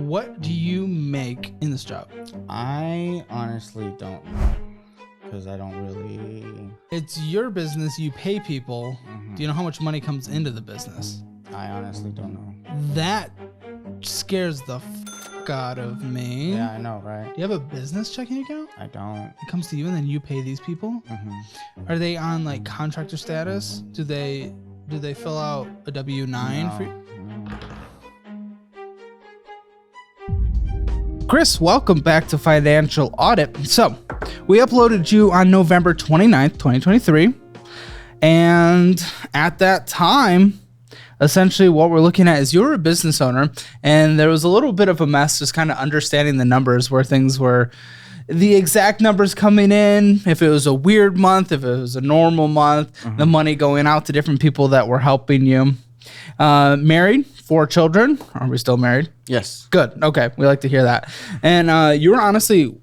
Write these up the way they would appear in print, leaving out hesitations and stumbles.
What do you make in this job? I honestly don't know because I don't really... It's your business. You pay people. Mm-hmm. Do you know how much money comes into the business? I honestly don't know. That scares the fuck out of me. Yeah, I know, right? Do you have a business checking account? I don't. It comes to you and then you pay these people? Mm-hmm. Are they on like contractor status? Do they fill out a W-9 No, for you? no. Chris, welcome back to Financial Audit. So, we uploaded you on November 29th, 2023. And at that time, essentially what we're looking at is you're a business owner and there was a little bit of a mess just kind of understanding the numbers where things were the exact numbers coming in, if it was a weird month, if it was a normal month, the money going out to different people that were helping you. Married, 4 children. Are we still married? Yes. Good. Okay. We like to hear that. And you were honestly,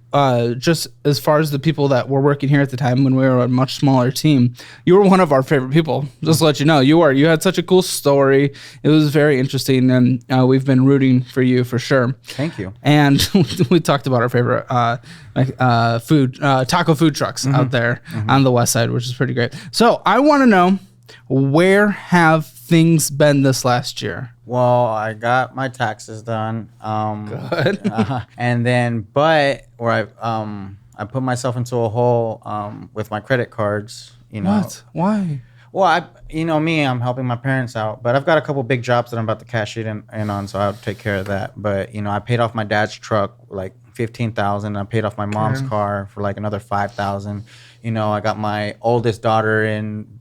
just as far as the people that were working here at the time when we were a much smaller team, you were one of our favorite people. Just to let you know, you had such a cool story. It was very interesting, and we've been rooting for you for sure. Thank you. And we talked about our favorite taco food trucks out there on the west side, which is pretty great. So I want to know, where have things been this last year? Well, I got my taxes done. Good. And then, but where I put myself into a hole with my credit cards. You know. What? Why? Well, I'm helping my parents out, but I've got a couple big jobs that I'm about to cash in on, so I'll take care of that. But I paid off my dad's truck like $15,000. I paid off my mom's car for like another $5,000. I got my oldest daughter in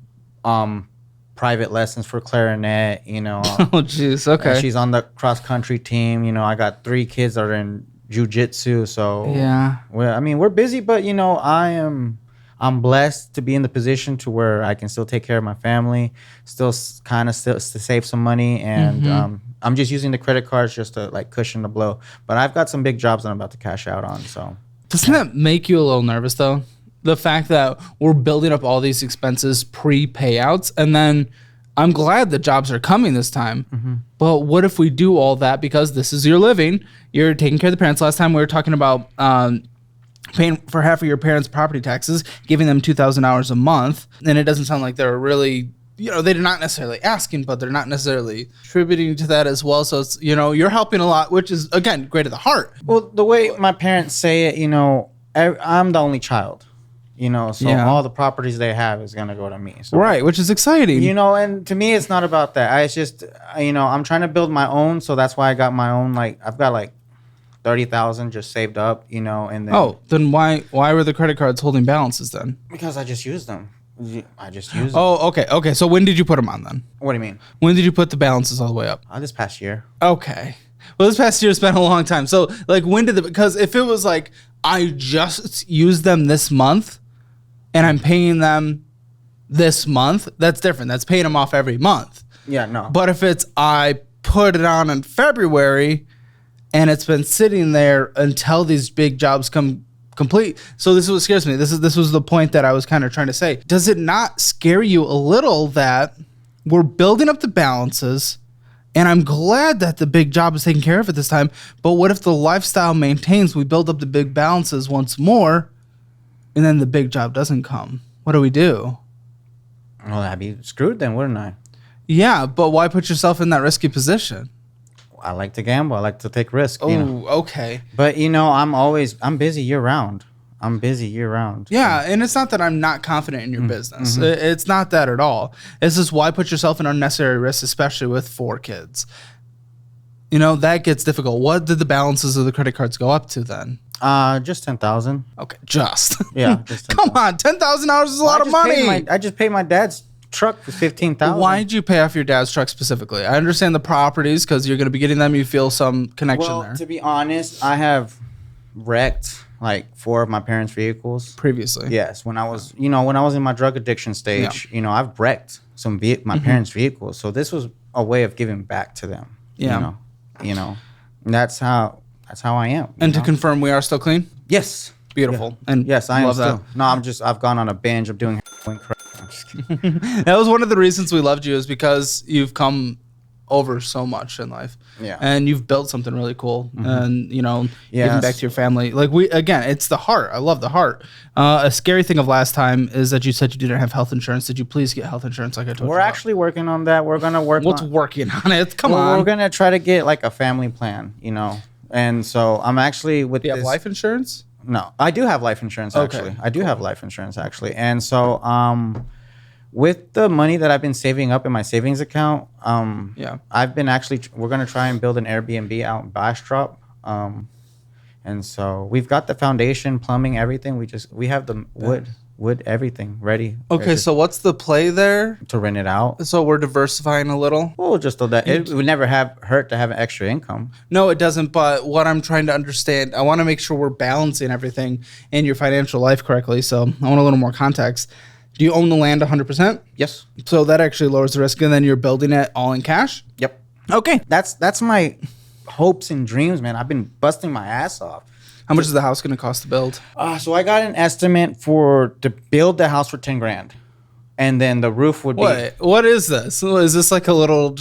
private lessons for clarinet. Oh, jeez. Okay. She's on the cross country team. I got 3 kids that are in jiu-jitsu. So yeah, we're busy, but I'm blessed to be in the position to where I can still take care of my family, still to save some money, and I'm just using the credit cards just to like cushion the blow. But I've got some big jobs that I'm about to cash out on. So doesn't that make you a little nervous though? The fact that we're building up all these expenses pre-payouts, and then I'm glad the jobs are coming this time. But what if we do all that because this is your living? You're taking care of the parents. Last time we were talking about paying for half of your parents' property taxes, giving them $2,000 a month, and it doesn't sound like they're really, they're not necessarily asking, but they're not necessarily contributing to that as well. So it's, you're helping a lot, which is again great at the heart. Well, the way my parents say it, I'm the only child. All the properties they have is going to go to me. So, right, which is exciting. And to me, it's not about that. It's just, I'm trying to build my own. So that's why I got my own, I've got like 30,000 just saved up, and then. Oh, then why were the credit cards holding balances then? Because I just used them. I just used them. Oh, okay. Okay. So when did you put them on then? What do you mean? When did you put the balances all the way up? This past year. Okay. Well, this past year's been a long time. So when did because if it was like, I just used them this month, and I'm paying them this month, that's different. That's paying them off every month. Yeah, no. But if it's I put it on in February and it's been sitting there until these big jobs come complete. So this is what scares me. This was the point that I was kind of trying to say. Does it not scare you a little that we're building up the balances, and I'm glad that the big job is taken care of at this time, but what if the lifestyle maintains, we build up the big balances once more, and then the big job doesn't come? What do we do? Well, I'd be screwed then, wouldn't I? Yeah, but why put yourself in that risky position? I like to gamble. I like to take risks. Oh, okay. But, I'm busy year round. Yeah, and it's not that I'm not confident in your business. It's not that at all. It's just why put yourself in unnecessary risks, especially with 4 kids? That gets difficult. What did the balances of the credit cards go up to then? Just 10,000. Okay, just. Yeah, just 10,000. Come on, $10,000 is a lot of money. I just paid my dad's truck for $15,000. Why did you pay off your dad's truck specifically? I understand the properties because you're going to be getting them. You feel some connection there. To be honest, I have wrecked like 4 of my parents' vehicles previously. Yes, when I was in my drug addiction stage, I've wrecked some my parents' vehicles. So this was a way of giving back to them. Yeah. And that's how I am. And to confirm, we are still clean? Yes. Beautiful. Yeah. And yes, I am love still. that. No, I've gone on a binge of doing crap. I'm just kidding. That was one of the reasons we loved you, is because you've come over so much in life. Yeah. And you've built something really cool. And, you know, giving back to your family. Like again, it's the heart. I love the heart. A scary thing of last time is that you said you didn't have health insurance. Did you please get health insurance like I told you? We're actually working on that. We're going to work What's working on it? Come on. We're going to try to get like a family plan, you know. And so I'm actually with Do you have life insurance? No, I do have life insurance actually. Okay. I do have life insurance actually. And so with the money that I've been saving up in my savings account, I've been we're going to try and build an Airbnb out in Bastrop. And so we've got the foundation, plumbing, everything. We have the wood, everything ready. Okay, so what's the play there? To rent it out. So we're diversifying a little? Well, just so that it would never hurt to have an extra income. No, it doesn't. But what I'm trying to understand, I want to make sure we're balancing everything in your financial life correctly. So I want a little more context. Do you own the land 100%? Yes. So that actually lowers the risk, and then you're building it all in cash? Yep. Okay. That's my hopes and dreams, man. I've been busting my ass off. How much is the house going to cost to build? So I got an estimate to build the house for 10 grand. And then the roof would be... What is this? Is this like a little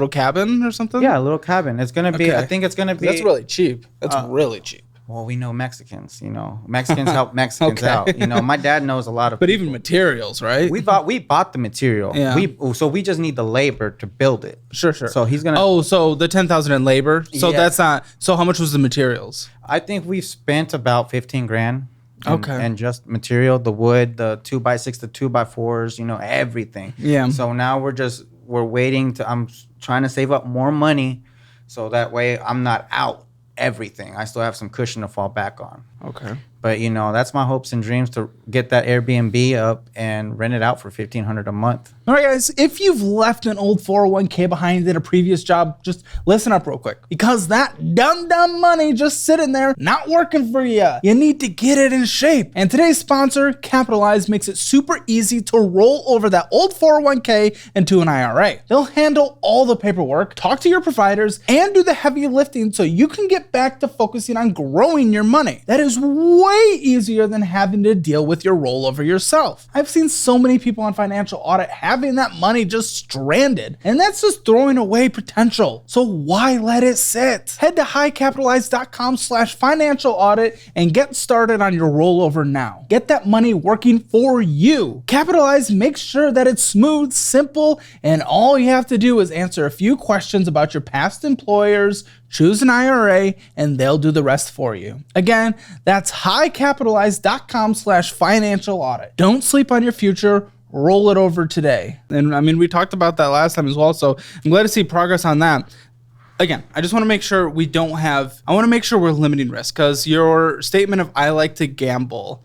cabin or something? Yeah, a little cabin. It's going to be, I think it's going to be... That's really cheap. That's really cheap. Well, we know Mexicans, you know. Mexicans help Mexicans out. You know, my dad knows a lot of But even materials, right? We bought the material. Yeah. So we just need the labor to build it. Sure. So he's going to... Oh, so the 10,000 in labor. So that's not... So how much was the materials? I think we've spent about 15 grand. Okay. And just material, the wood, the 2x6, the 2x4s, you know, everything. Yeah. So now we're waiting I'm trying to save up more money so that way I'm not out everything. I still have some cushion to fall back on. Okay. But, you know, that's my hopes and dreams, to get that Airbnb up and rent it out for $1,500 a month. All right, guys, if you've left an old 401k behind in a previous job, just listen up real quick, because that dumb money just sitting there, not working for you. You need to get it in shape. And today's sponsor, Capitalize, makes it super easy to roll over that old 401k into an IRA. They'll handle all the paperwork, talk to your providers, and do the heavy lifting so you can get back to focusing on growing your money. That is way easier than having to deal with your rollover yourself. I've seen so many people on Financial Audit having that money just stranded, and that's just throwing away potential. So why let it sit? Head to highcapitalize.com/financial audit and get started on your rollover now. Get that money working for you. Capitalize makes sure that it's smooth, simple, and all you have to do is answer a few questions about your past employers, choose an IRA, and they'll do the rest for you. Again, that's highcapitalize.com/financial audit. Don't sleep on your future. Roll it over today. And I mean, we talked about that last time as well, so I'm glad to see progress on that. Again, I just want to make sure I want to make sure we're limiting risk, because your statement of I like to gamble,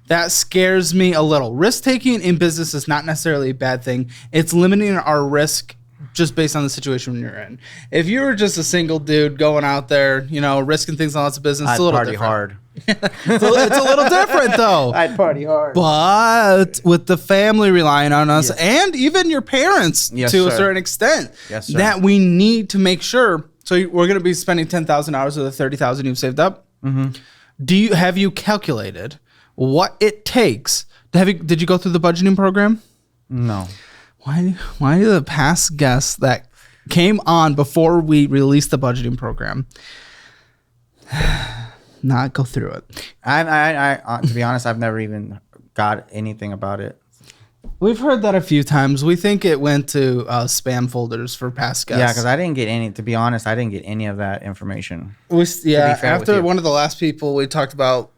that scares me a little. Risk taking in business is not necessarily a bad thing. It's limiting our risk just based on the situation you're in. If you were just a single dude going out there, you know, risking things on lots of business, it's a little different. hard. It's a little different though. I'd party hard. But with the family relying on us, and even your parents to a certain extent, that we need to make sure. So we're going to be spending $10,000 of the $30,000 you've saved up. Mm-hmm. Have you calculated what it takes? Did you go through the budgeting program? No. Why do the past guests that came on before we released the budgeting program not go through it? I to be honest, I've never even got anything about it. We've heard that a few times. We think it went to spam folders for past guests. Yeah, because I didn't get any. To be honest, I didn't get any of that information. After one of the last people we talked to,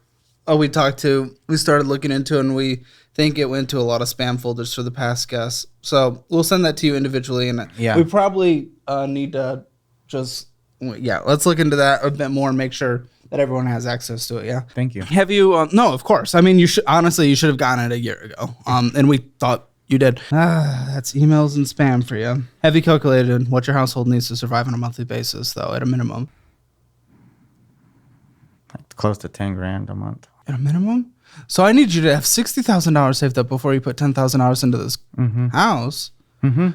we started looking into it, and we think it went to a lot of spam folders for the past guests. So we'll send that to you individually, and we probably need to let's look into that a bit more and make sure that everyone has access to it. Yeah. Thank you. Have you? No, of course. I mean, you should have gotten it a year ago. And we thought you did. That's emails and spam for you. Have you calculated what your household needs to survive on a monthly basis, though, at a minimum? Close to 10 grand a month. At a minimum? So I need you to have $60,000 saved up before you put $10,000 into this house. Mm-hmm.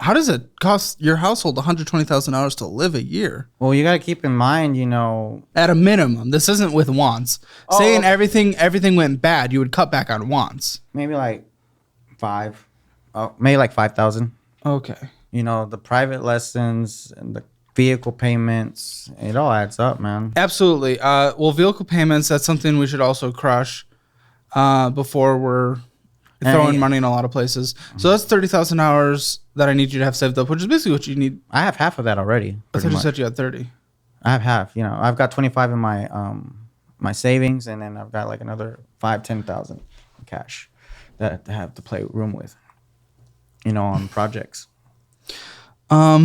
How does it cost your household $120,000 to live a year? Well, you got to keep in mind, you know, at a minimum. This isn't with wants. Saying everything went bad, you would cut back on wants. Maybe like maybe like 5,000. Okay. You know, the private lessons and the vehicle payments, it all adds up, man. Absolutely. Well, vehicle payments, that's something we should also crush before we're throwing money in a lot of places. So that's 30,000 hours that I need you to have saved up, which is basically what you need. I have half of that already. I thought you said you had 30. I have half. You know, I've got 25 in my my savings, and then I've got like another 5,000-10,000 in cash that I have to play room with. You know, on projects. All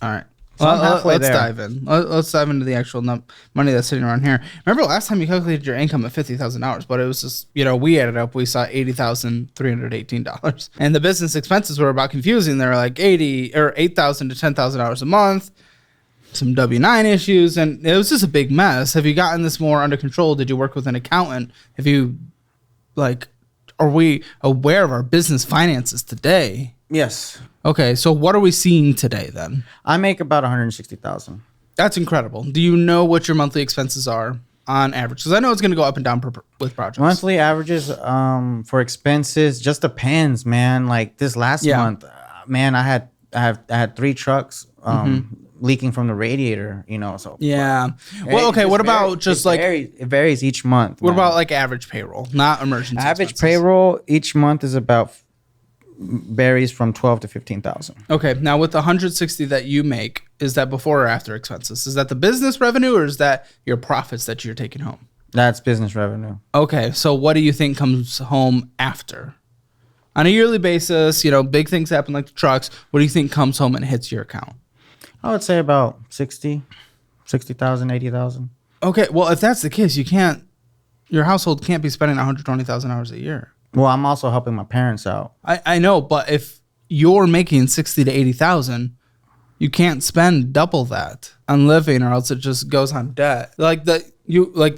right. So Let's dive in. Let's dive into the actual money that's sitting around here. Remember last time you calculated your income at $50,000, but it was just, you know, we added up, we saw $80,318. And the business expenses were about confusing. They were like $8,000 to $10,000 a month, some W-9 issues, and it was just a big mess. Have you gotten this more under control? Did you work with an accountant? Have you, like, are we aware of our business finances today? Yes. Okay, so what are we seeing today then? I make about $160,000. That's incredible. Do you know what your monthly expenses are on average? Because I know it's going to go up and down with projects. Monthly averages for expenses just depends, man. Like this last month, man, I had 3 trucks leaking from the radiator. You know, so yeah. Well, okay. What about just like it varies each month. What about like average payroll, not emergency? Average expenses? payroll each month is about varies from 12 to 15,000. Okay, now with the 160 that you make, is that before or after expenses? Is that the business revenue or is that your profits that you're taking home? That's business revenue. Okay, so what do you think comes home after? On a yearly basis, you know, big things happen like the trucks. What do you think comes home and hits your account? I would say about 60,000, 80,000. Okay, well, if that's the case, your household can't be spending 120,000 hours a year. Well, I'm also helping my parents out. I know, but if you're making 60 to 80,000, you can't spend double that on living, or else it just goes on debt. Like the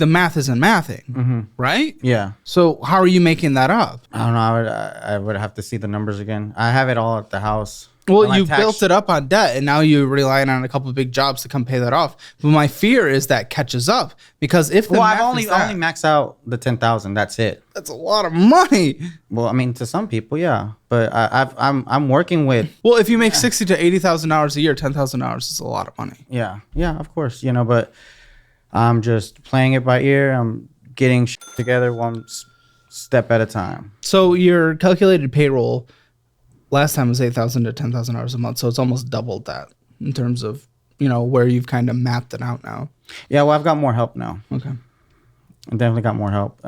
math isn't mathing, right? Yeah. So how are you making that up? I don't know. I would have to see the numbers again. I have it all at the house. Well, you built it up on debt, and now you're relying on a couple of big jobs to come pay that off. But my fear is that catches up, because if I've only maxed out the 10,000. That's it. That's a lot of money. Well, I mean, to some people, yeah. But I'm working with. Well, if you make 60 to 80,000 hours a year, 10,000 hours is a lot of money. Yeah, of course, you know. But I'm just playing it by ear. I'm getting together one step at a time. So your calculated payroll last time was 8,000 to 10,000 hours a month, so it's almost doubled that in terms of, you know, where you've kind of mapped it out now. Yeah, well, I've got more help now. Okay. I definitely got more help,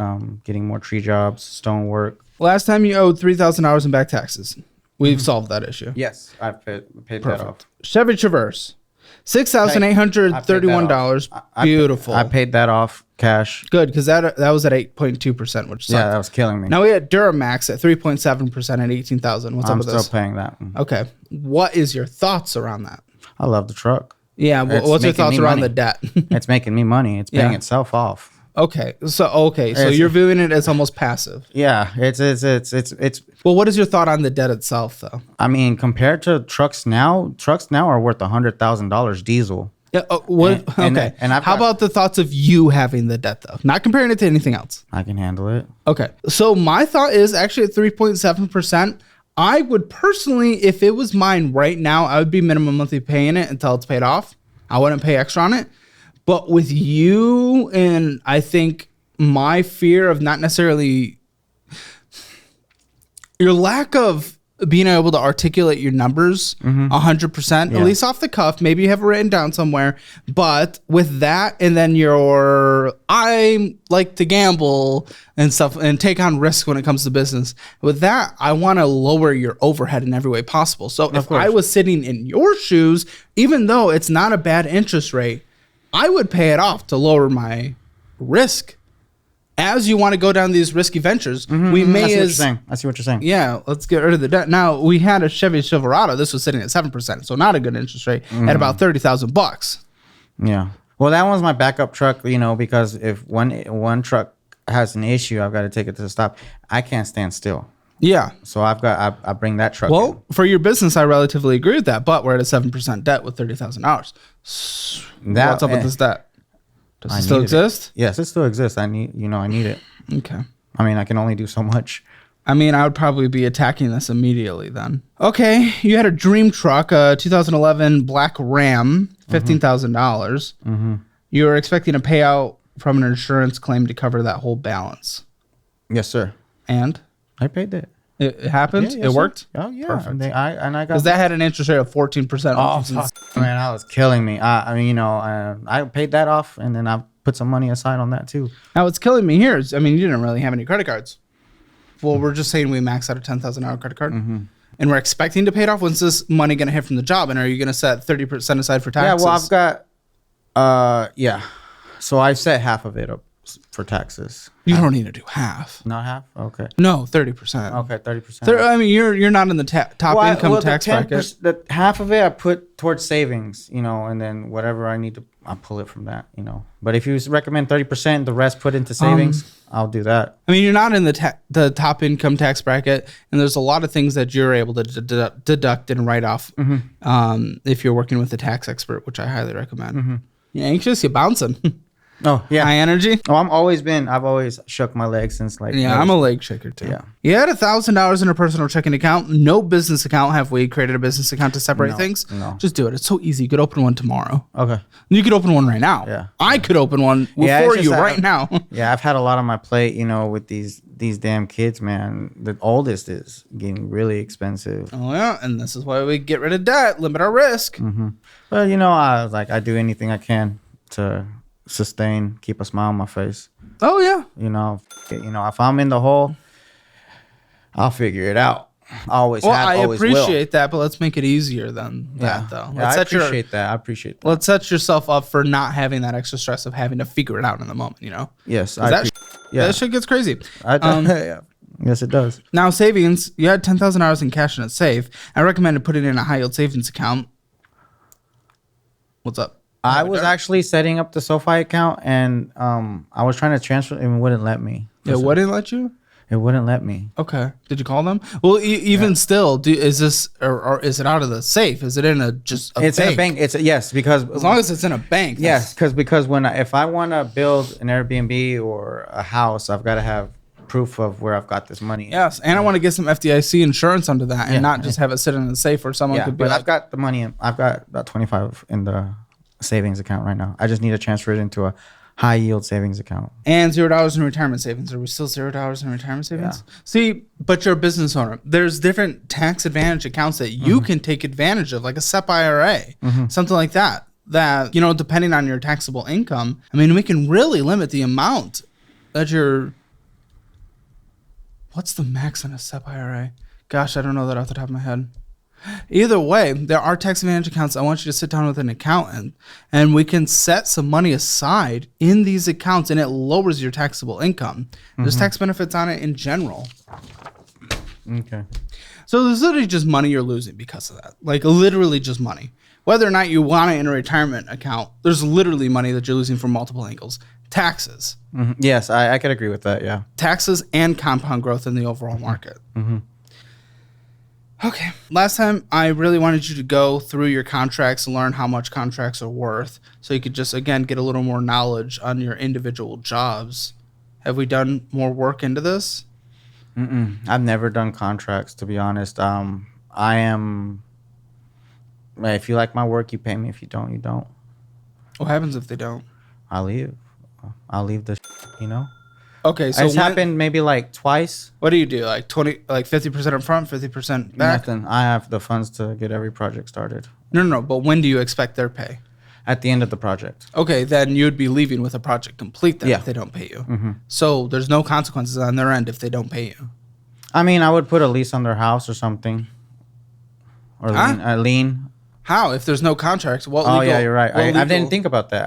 getting more tree jobs, stone work. Last time you owed 3,000 hours in back taxes. We've solved that issue. Yes, I've paid that off. Chevy Traverse, $6,831. Beautiful. I paid that off cash. Good, because that was at 8.2%, which sucked. Yeah, that was killing me. Now we had Duramax at 3.7% at 18,000. What's up with this? I'm still paying that. Okay. What is your thoughts around that? I love the truck. Yeah. What's your thoughts around the debt? It's making me money. It's paying itself off. Okay. So you're viewing it as almost passive. Yeah. It's. Well, what is your thought on the debt itself, though? I mean, compared to trucks now are worth $100,000 diesel. Yeah. How about the thoughts of you having the debt, though? Not comparing it to anything else. I can handle it. Okay. So my thought is actually at 3.7%. I would personally, if it was mine right now, I would be minimum monthly paying it until it's paid off. I wouldn't pay extra on it. But with you, and I think my fear of not necessarily your lack of being able to articulate your numbers 100%, at least off the cuff, maybe you have it written down somewhere. But with that, and then I like to gamble and stuff and take on risk when it comes to business. With that, I want to lower your overhead in every way possible. So if I was sitting in your shoes, even though it's not a bad interest rate, I would pay it off to lower my risk. As you want to go down these risky ventures, we may I see what you're saying. Yeah, let's get rid of the debt. Now, we had a Chevy Silverado. This was sitting at 7%, so not a good interest rate, at about $30,000. Yeah. Well, that one's my backup truck, you know, because if one truck has an issue, I've got to take it to the stop. I can't stand still. Yeah. So I bring that truck in. For your business, I relatively agree with that, but we're at a 7% debt with $30,000. What's up with this debt? Does it still exist? Yes, it still exists. I need it. Okay. I mean, I can only do so much. I mean, I would probably be attacking this immediately then. Okay, you had a dream truck, a 2011 Black Ram, $15,000. You were expecting a payout from an insurance claim to cover that whole balance. Yes, sir. And? I paid that. It happened? Yeah, it worked? Oh, yeah. Perfect. And I got... Because that had an interest rate of 14%. Oh, fuck. Man, that was killing me. I mean, I paid that off, and then I put some money aside on that, too. Now, what's killing me here is, I mean, you didn't really have any credit cards. Well, we're just saying we maxed out a $10,000 credit card. And we're expecting to pay it off. When's this money going to hit from the job? And are you going to set 30% aside for taxes? Yeah, well, I've got... So I set half of it up for taxes. You don't need to do half. Not half? Okay. No, 30%. Okay, 30%. I mean, you're not in the top income tax bracket. The half of it I put towards savings, and then whatever I need to, I'll pull it from that, But if you recommend 30%, the rest put into savings, I'll do that. I mean, you're not in the top income tax bracket, and there's a lot of things that you're able to deduct and write off if you're working with a tax expert, which I highly recommend. You anxious? You're bouncing. Oh, yeah. High energy? Oh, I've always shook my legs since Yeah, I'm a leg shaker too. Yeah. You had $1,000 in a personal checking account, no business account. Have we created a business account to separate things? No. Just do it. It's so easy. You could open one tomorrow. Okay. You could open one right now. Yeah. I could open one for you right now. Yeah, I've had a lot on my plate, with these damn kids, man. The oldest is getting really expensive. Oh, yeah. And this is why we get rid of debt, limit our risk. But, I do anything I can to sustain, keep a smile on my face. Oh, yeah. If I'm in the hole, I'll figure it out. I appreciate that, but let's make it easier than that, though. I appreciate that. Let's set yourself up for not having that extra stress of having to figure it out in the moment, Yes. That shit gets crazy. Yes, it does. Now, savings, you had $10,000 in cash in a safe. I recommended putting it in a high yield savings account. What's up? I was actually setting up the SoFi account, and I was trying to transfer, and it wouldn't let me. It wouldn't let you? It wouldn't let me. Okay. Did you call them? Well, even still, is this or is it out of the safe? Is it in It's bank? in a bank. Yes, because as long as it's in a bank. Yes, because if I want to build an Airbnb or a house, I've got to have proof of where I've got this money. Yes, and I want to get some FDIC insurance under that, and not just have it sit in the safe where someone could be. But I've got the money. I've got about 25 in the savings account right now. I just need to transfer it into a high yield savings account. And $0 in retirement savings. Are we still $0 in retirement savings? Yeah. See, but you're a business owner. There's different tax advantage accounts that you can take advantage of, like a SEP IRA, something like that. That, depending on your taxable income, I mean, we can really limit the amount that you're. What's the max on a SEP IRA? Gosh, I don't know that off the top of my head. Either way, there are tax advantage accounts. I want you to sit down with an accountant, and we can set some money aside in these accounts, and it lowers your taxable income. There's tax benefits on it in general. Okay. So there's literally just money you're losing because of that. Like literally just money. Whether or not you want it in a retirement account, there's literally money that you're losing from multiple angles. Taxes. Yes, I could agree with that, yeah. Taxes and compound growth in the overall market. Okay. Last time, I really wanted you to go through your contracts and learn how much contracts are worth so you could just, again, get a little more knowledge on your individual jobs. Have we done more work into this? I've never done contracts, to be honest. If you like my work, you pay me. If you don't, you don't. What happens if they don't? I'll leave the Okay, so it's happened maybe like twice. What do you do? Like 50% up front, 50% back? Nothing. I have the funds to get every project started. No. But when do you expect their pay? At the end of the project. Okay, then you'd be leaving with a project complete then if they don't pay you. So there's no consequences on their end if they don't pay you. I mean, I would put a lease on their house or something. Or a lien. How? If there's no contract, what legal? Oh, yeah, you're right. I didn't think about that.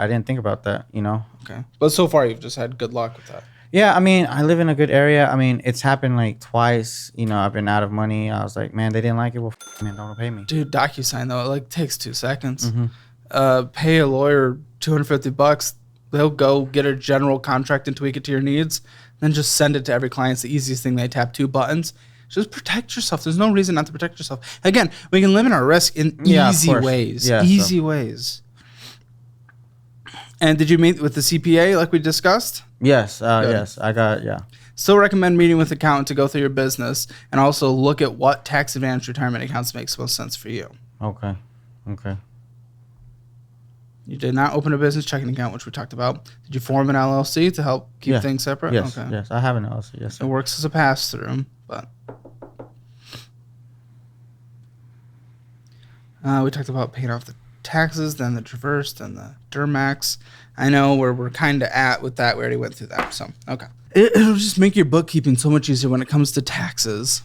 Okay. But so far, you've just had good luck with that. Yeah, I mean, I live in a good area. I mean, it's happened like twice. I've been out of money. I was like, man, they didn't like it. Well, man, don't pay me. Dude, DocuSign, though, it takes 2 seconds. Pay a lawyer $250. They'll go get a general contract and tweak it to your needs. Then just send it to every client. It's the easiest thing. They tap 2 buttons. Just protect yourself. There's no reason not to protect yourself. Again, we can limit our risk in easy ways. Yeah, easy ways. And did you meet with the CPA like we discussed? Yes. Yes. I got. Still recommend meeting with an accountant to go through your business and also look at what tax advantage retirement accounts makes most sense for you. Okay. You did not open a business checking account, which we talked about. Did you form an LLC to help keep things separate? Yes, yes. I have an LLC, yes, sir. It works as a pass-through, but... we talked about paying off the taxes, then the Traverse, then the Durmax. I know where we're kind of at with that. We already went through that, so, okay. It'll just make your bookkeeping so much easier when it comes to taxes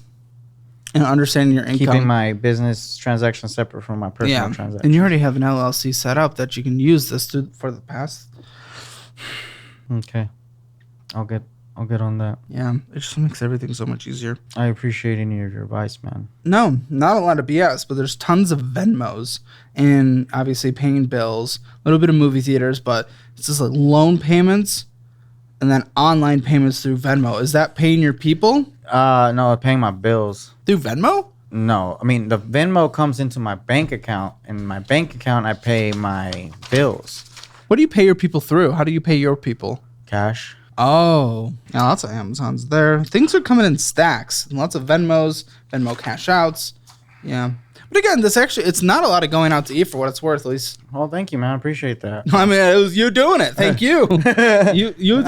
and understanding your income. Keeping my business transactions separate from my personal transactions. And you already have an LLC set up that you can use this for the past. Okay. I'll get on that. Yeah, it just makes everything so much easier. I appreciate any of your advice, man. No, not a lot of BS, but there's tons of Venmos and obviously paying bills, a little bit of movie theaters, but it's just like loan payments and then online payments through Venmo. Is that paying your people? No, paying my bills. Through Venmo? No, I mean the Venmo comes into my bank account, and in my bank account I pay my bills. What do you pay your people through? How do you pay your people? Cash. Oh, yeah, lots of Amazons there. Things are coming in stacks. Lots of Venmos, Venmo cash outs. Yeah. But again, it's not a lot of going out to eat for what it's worth, at least. Well, thank you, man. I appreciate that. I mean, it was you doing it. Thank you. I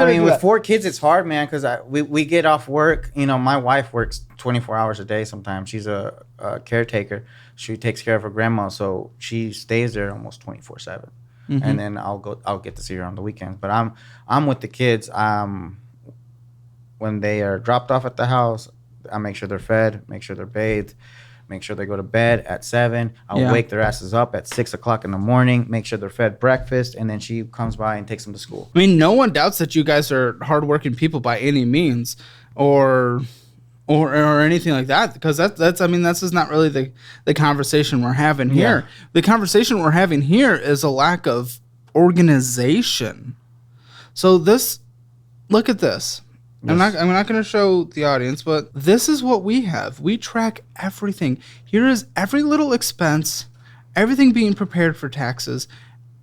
mean, with 4 kids, it's hard, man, because we get off work. You know, my wife works 24 hours a day sometimes. She's a caretaker. She takes care of her grandma, so she stays there almost 24/7. Mm-hmm. And then I'll get to see her on the weekends. But I'm with the kids. When they are dropped off at the house, I make sure they're fed, make sure they're bathed, make sure they go to bed at 7. I'll wake their asses up at 6 o'clock in the morning, make sure they're fed breakfast, and then she comes by and takes them to school. I mean, no one doubts that you guys are hardworking people by any means, or anything like that, because that's just not really the conversation we're having here. Yeah. The conversation we're having here is a lack of organization. So look at this. Yes. I'm not going to show the audience, but this is what we have. We track everything. Here is every little expense, everything being prepared for taxes,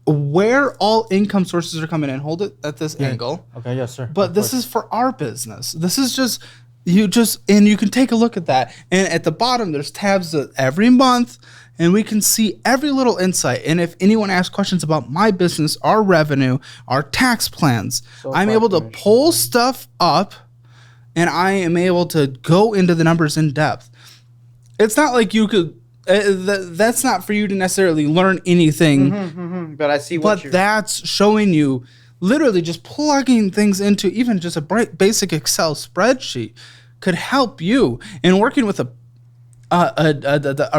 where all income sources are coming in. Hold it at this angle. Okay, yes, sir. But this is for our business. This is just you can take a look at that. And at the bottom, there's tabs every month, and we can see every little insight. And if anyone asks questions about my business, our revenue, our tax plans, I'm able to pull stuff up, and I am able to go into the numbers in depth. It's not like you could. That's not for you to necessarily learn anything. But I see what that's showing you. Literally just plugging things into even just a basic Excel spreadsheet could help you. And working with a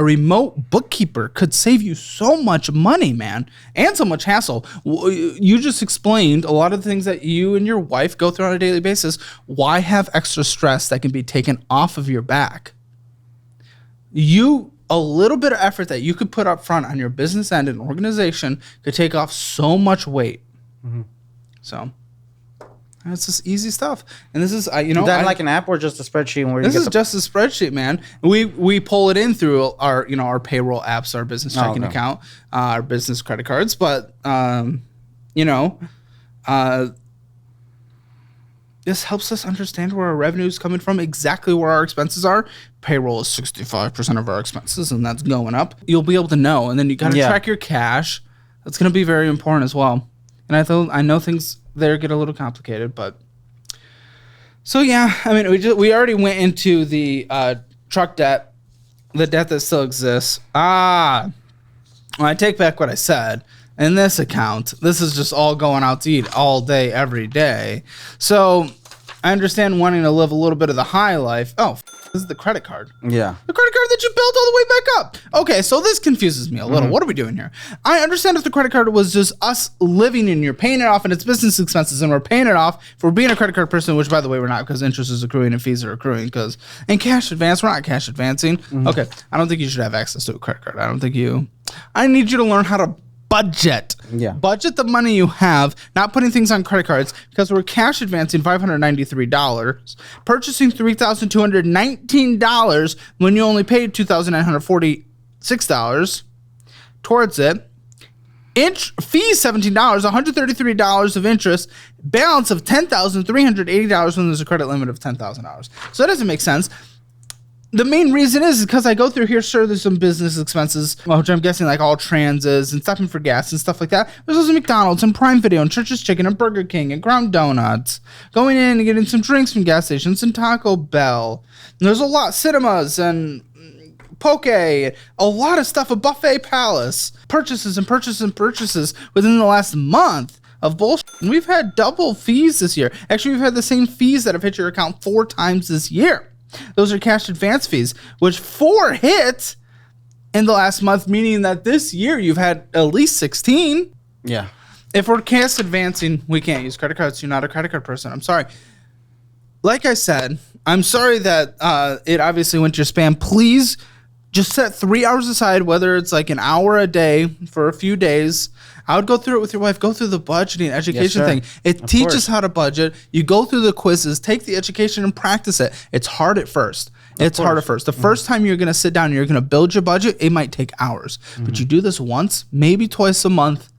remote bookkeeper could save you so much money, man, and so much hassle. You just explained a lot of the things that you and your wife go through on a daily basis. Why have extra stress that can be taken off of your back? A little bit of effort that you could put up front on your business end and organization could take off so much weight. Mm-hmm. So it's just easy stuff. And this is, Is that like an app or just a spreadsheet? This is just a spreadsheet, man. We pull it in through our payroll apps, our business checking account, our business credit cards. But, this helps us understand where our revenue is coming from, exactly where our expenses are. Payroll is 65% of our expenses, and that's going up. You'll be able to know. And then you got to track your cash. That's going to be very important as well. And I know things there get a little complicated, but so yeah, I mean, we already went into the truck debt, the debt that still exists. Well, I take back what I said. In this account, this is just all going out to eat all day, every day. So I understand wanting to live a little bit of the high life. Oh, this is the credit card. Yeah. The credit card that you built all the way back up. Okay, so this confuses me a little. Mm-hmm. What are we doing here? I understand if the credit card was just us living and you're paying it off and it's business expenses and we're paying it off for being a credit card person, which by the way, we're not, because interest is accruing and fees are accruing, and cash advance, we're not cash advancing. Mm-hmm. Okay, I don't think you should have access to a credit card. I need you to learn how to budget. Yeah. Budget the money you have, not putting things on credit cards, because we're cash advancing $593, purchasing $3,219 when you only paid $2,946 towards it. Fees $17, $133 of interest, balance of $10,380 when there's a credit limit of $10,000. So that doesn't make sense. The main reason is because I go through here, sure, there's some business expenses, which I'm guessing like all transits and stopping for gas and stuff like that. There's also McDonald's and Prime Video and Church's Chicken and Burger King and Ground Donuts. Going in and getting some drinks from gas stations and Taco Bell. And there's a lot, cinemas and Poke, a lot of stuff, a Buffet Palace. Purchases and purchases and purchases within the last month of bullshit. And we've had double fees this year. Actually, we've had the same fees that have hit your account 4 times this year. Those are cash advance fees, which 4 hit in the last month, meaning that this year you've had at least 16. Yeah. If we're cash advancing, we can't use credit cards. You're not a credit card person. I'm sorry. Like I said, I'm sorry that it obviously went to your spam. Please just set 3 hours aside, whether it's like an hour a day for a few days. I would go through it with your wife. Go through the budgeting education thing. It teaches how to budget. You go through the quizzes, take the education and practice it. It's hard at first. It's hard at first. The first time you're going to sit down and you're going to build your budget, it might take hours. But you do this once, maybe twice a month,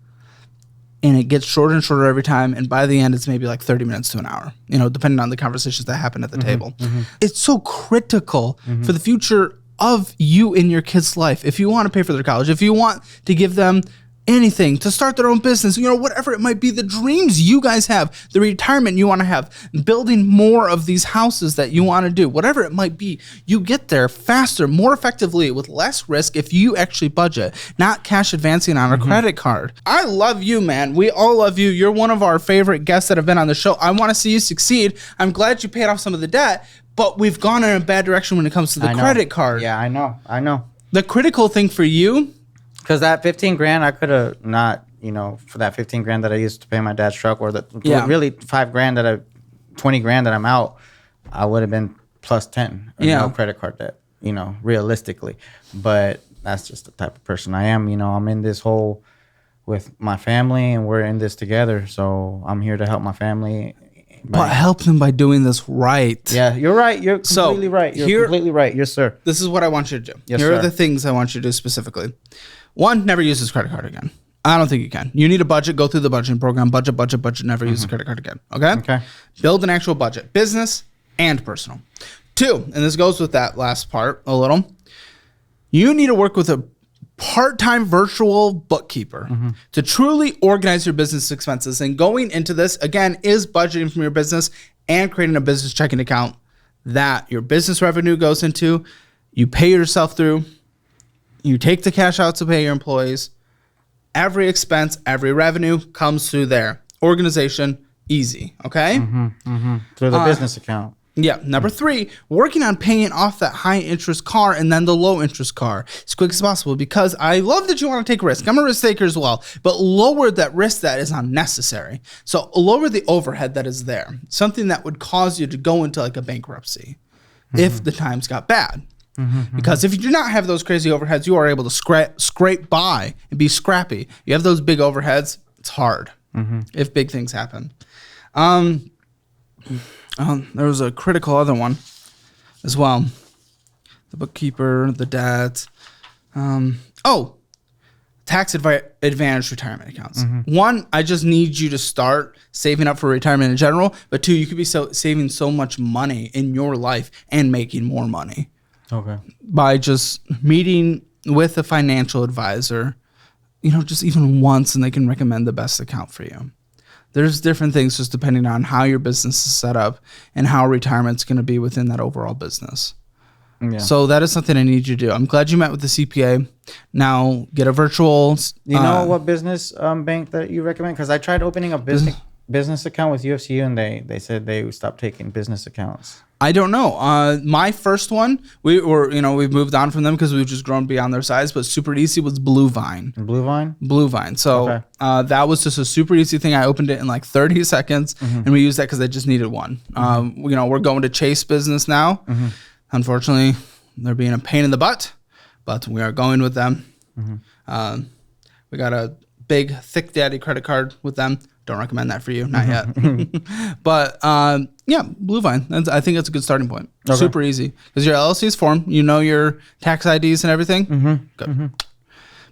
and it gets shorter and shorter every time. And by the end, it's maybe like 30 minutes to an hour, depending on the conversations that happen at the table. It's so critical for the future of you in your kid's life. If you want to pay for their college, if you want to give them anything to start their own business, whatever it might be, the dreams you guys have, the retirement you want to have, building more of these houses that you want to do, whatever it might be, you get there faster, more effectively, with less risk if you actually budget, not cash advancing on a credit card. I love you, man. We all love you. You're one of our favorite guests that have been on the show. I want to see you succeed. I'm glad you paid off some of the debt, but we've gone in a bad direction when it comes to the credit card. Yeah, I know. The critical thing for you, because that 15 grand, I could have not, for that 15 grand that I used to pay my dad's truck, or really 5 grand 20 grand that I'm out, I would have been plus 10. No credit card debt, realistically. But that's just the type of person I am. I'm in this hole with my family, and we're in this together. So I'm here to help my family. But help them by doing this right. Yeah, you're right. You're completely right. You're completely right. Yes, sir. This is what I want you to do. Yes, here sir. are the things I want you to do specifically. 1, never use this credit card again. I don't think you can. You need a budget. Go through the budgeting program. Budget. Never use a credit card again. Okay? Okay. Build an actual budget. Business and personal. 2, and this goes with that last part a little. You need to work with a part-time virtual bookkeeper to truly organize your business expenses. And going into this, again, is budgeting from your business and creating a business checking account that your business revenue goes into. You pay yourself through. You take the cash out to pay your employees. Every expense, every revenue comes through there. Organization, easy, okay? Through the business account. Yeah. Number 3, working on paying off that high interest car and then the low interest car as quick as possible, because I love that you want to take risk. I'm a risk taker as well, but lower that risk that is unnecessary. So lower the overhead that is there. Something that would cause you to go into like a bankruptcy if the times got bad. Because if you do not have those crazy overheads, you are able to scrape by and be scrappy. You have those big overheads, it's hard if big things happen. There was a critical other one as well. The bookkeeper, the debt. Tax advantage retirement accounts. 1, I just need you to start saving up for retirement in general. But 2, you could be saving so much money in your life and making more money. Okay. By just meeting with a financial advisor, just even once, and they can recommend the best account for you. There's different things just depending on how your business is set up and how retirement's going to be within that overall business. Yeah. So that is something I need you to do. I'm glad you met with the CPA. Now get a virtual. You know what business bank that you recommend? Because I tried opening a business account with UFCU, and they said they stopped taking business accounts. I don't know. My first one, we've moved on from them because we've just grown beyond their size, but super easy was Blue Vine. Blue Vine? Blue Vine. So that was just a super easy thing. I opened it in like 30 seconds and we used that because I just needed one. We're going to Chase Business now. Unfortunately, they're being a pain in the butt, but we are going with them. We got a big, thick daddy credit card with them. Don't recommend that for you, not yet. But Blue Vine. I think that's a good starting point. Okay. Super easy because your LLC is formed. You know your tax IDs and everything. Good.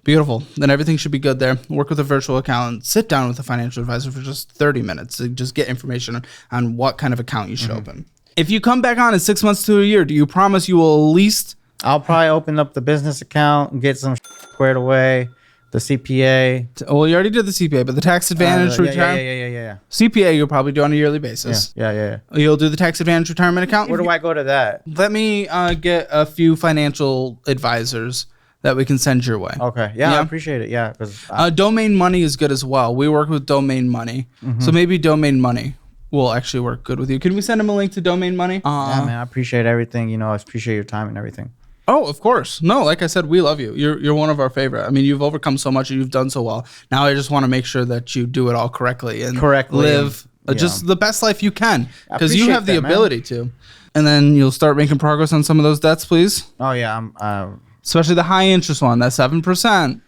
Beautiful. Then everything should be good there. Work with a virtual accountant. Sit down with a financial advisor for just 30 minutes to just get information on what kind of account you should open. If you come back on in 6 months to a year, do you promise you will at least... I'll probably open up the business account and get some squared away. The CPA. Well, you already did the CPA, but the tax advantage retirement. Yeah. CPA you'll probably do on a yearly basis. Yeah. You'll do the tax advantage retirement account. Where do I go to that? Let me get a few financial advisors that we can send your way. Okay. Yeah, I appreciate it. Yeah, because Domain Money is good as well. We work with Domain Money, so maybe Domain Money will actually work good with you. Can we send them a link to Domain Money? Yeah, man, I appreciate everything. You know, I appreciate your time and everything. Oh, of course. No, like I said, we love you. You're one of our favorite. I mean, you've overcome so much and you've done so well. Now I just want to make sure that you do it all correctly and live just the best life you can, because you have the ability to. And then you'll start making progress on some of those debts, please. Oh yeah, I'm especially the high interest one, that 7%.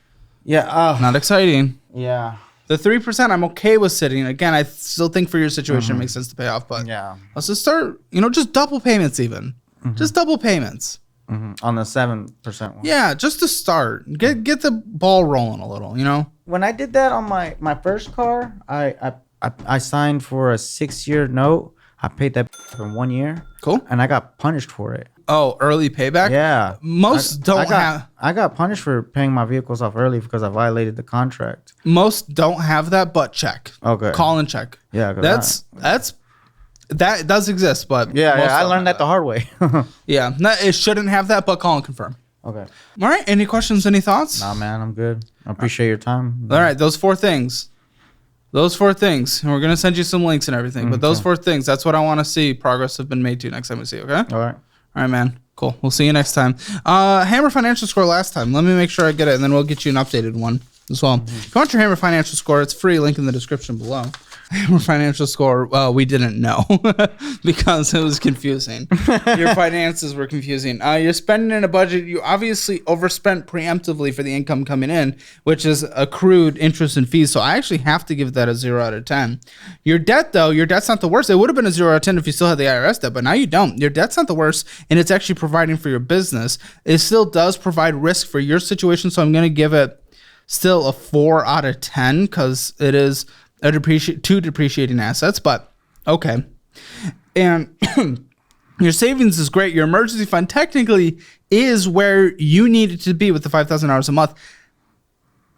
Yeah, not exciting. Yeah. The 3% I'm okay with sitting. Again, I still think for your situation it makes sense to pay off, but let's just start, just double payments even. Just double payments. On the 7% one. Yeah, just to start. Get the ball rolling a little, When I did that on my first car, I signed for a 6-year note. I paid that in 1 year. Cool. And I got punished for it. Oh, early payback? Yeah. I got punished for paying my vehicles off early because I violated the contract. Most don't have that, but check. Okay. Call and check. Yeah. That does exist, but I learned that the hard way. Yeah. It shouldn't have that, but call and confirm. Okay. All right. Any questions? Any thoughts? Nah, man, I'm good. I appreciate your time. All right. Those 4 things. And we're going to send you some links and everything. But those 4 things, that's what I want to see progress have been made to next time we see you, okay? All right. All right, man. Cool. We'll see you next time. Hammer Financial Score last time. Let me make sure I get it, and then we'll get you an updated one as well. If you want your Hammer Financial Score, it's free. Link in the description below. Hammer Financial Score, we didn't know because it was confusing. Your finances were confusing. You're spending in a budget. You obviously overspent preemptively for the income coming in, which is accrued interest and fees. So I actually have to give that a 0 out of 10. Your debt, though, your debt's not the worst. It would have been a 0 out of 10 if you still had the IRS debt, but now you don't. Your debt's not the worst, and it's actually providing for your business. It still does provide risk for your situation, so I'm going to give it still a 4 out of 10 because it is two depreciating assets, but okay. And your savings is great. Your emergency fund technically is where you need it to be with the $5,000 a month.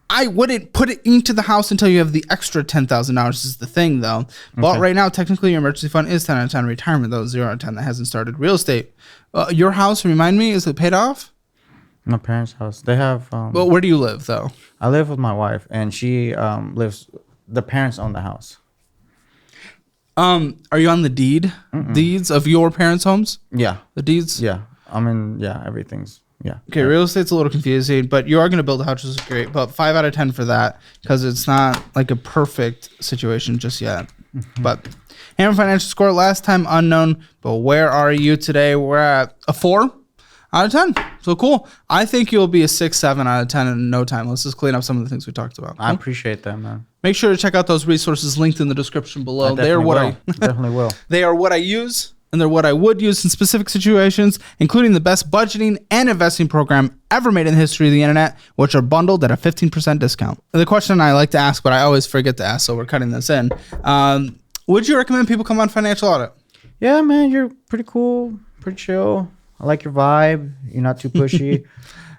I wouldn't put it into the house until you have the extra $10,000 is the thing, though. But right now, technically, your emergency fund is 10 out of 10. Retirement, though, 0 out of 10. That hasn't started. Real estate. Your house, remind me, is it paid off? My parents' house. They have... well, where do you live, though? I live with my wife, and she lives... The parents own the house. Are you on the deeds of your parents' homes? Yeah. The deeds? Yeah. Everything's, yeah. Okay, real estate's a little confusing, but you are going to build a house, which is great. But 5 out of 10 for that, because it's not like a perfect situation just yet. But Hammer Financial Score last time unknown, but where are you today? We're at a 4 out of 10. So cool. I think you'll be a 6, 7 out of 10 in no time. Let's just clean up some of the things we talked about. I appreciate that, man. Make sure to check out those resources linked in the description below. They are what I definitely will. They are what I use, and they're what I would use in specific situations, including the best budgeting and investing program ever made in the history of the internet, which are bundled at a 15% discount. The question I like to ask, but I always forget to ask, so we're cutting this in. Would you recommend people come on Financial Audit? Yeah, man, you're pretty cool, pretty chill. I like your vibe. You're not too pushy.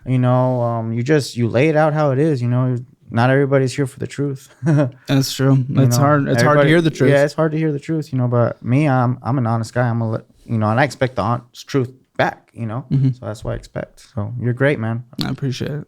You lay it out how it is. Not everybody's here for the truth. That's true. It's hard. It's hard to hear the truth. Yeah, it's hard to hear the truth. But me, I'm an honest guy. And I expect the honest truth back. So that's what I expect. So you're great, man. I appreciate it.